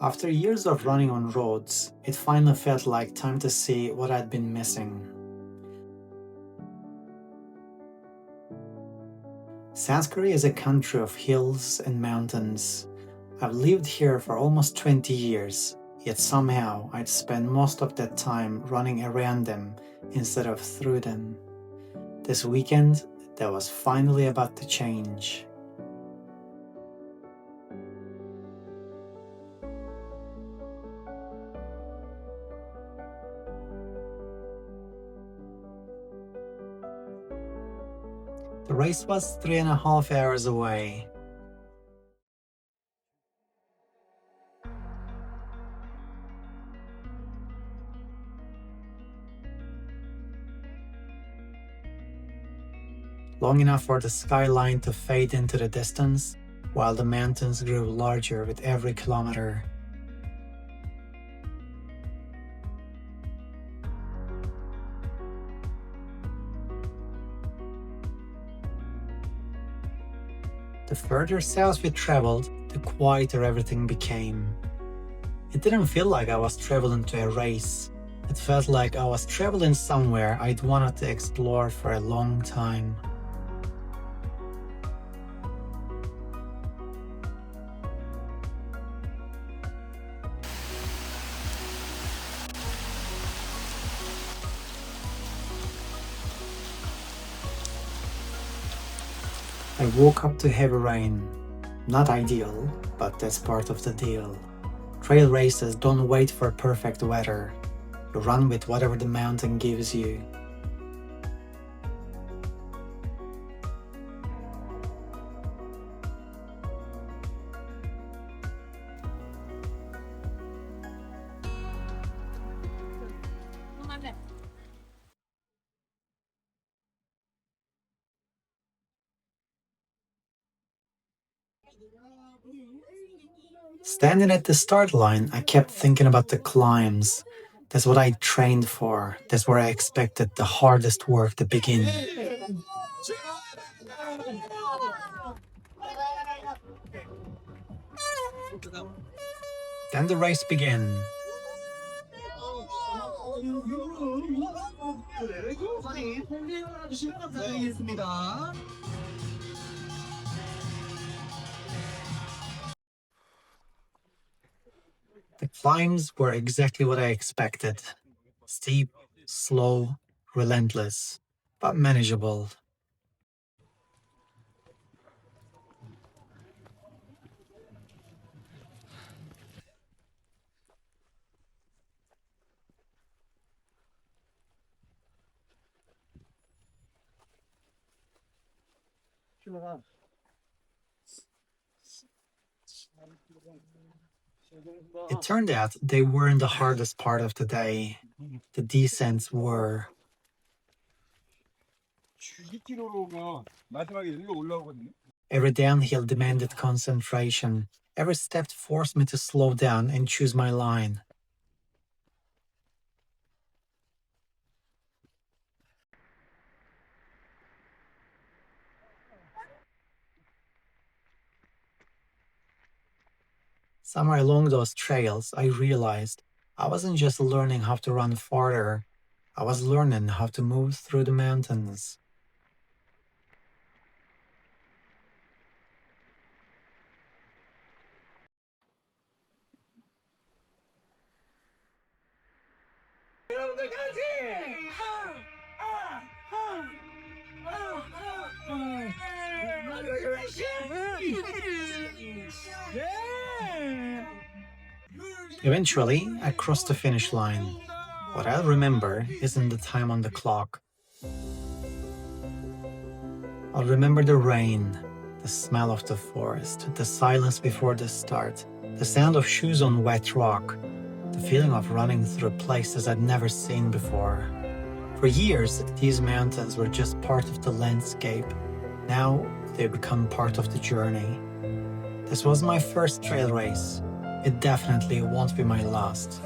After years of running on roads, it finally felt like time to see what I'd been missing. Sanskrit is a country of hills and mountains. I've lived here for almost 20 years, yet somehow I'd spend most of that time running around them instead of through them. This weekend, that was finally about to change. The race was 3.5 hours away. Long enough for the skyline to fade into the distance, while the mountains grew larger with every kilometer. The further south we traveled, the quieter everything became. It didn't feel like I was traveling to a race. It felt like I was traveling somewhere I'd wanted to explore for a long time. I woke up to heavy rain. Not ideal, but that's part of the deal. Trail races don't wait for perfect weather. You run with whatever the mountain gives you. Standing at the start line, I kept thinking about the climbs. That's what I trained for. That's where I expected the hardest work to begin. Then the race began. The climbs were exactly what I expected. Steep, slow, relentless, but manageable. It turned out they weren't the hardest part of the day. The descents were. Every downhill demanded concentration. Every step forced me to slow down and choose my line. Somewhere along those trails, I realized I wasn't just learning how to run farther, I was learning how to move through the mountains. Eventually, I crossed the finish line. What I'll remember isn't the time on the clock. I'll remember the rain, the smell of the forest, the silence before the start, the sound of shoes on wet rock, the feeling of running through places I'd never seen before. For years, these mountains were just part of the landscape. Now, they've become part of the journey. This was my first trail race. It definitely won't be my last.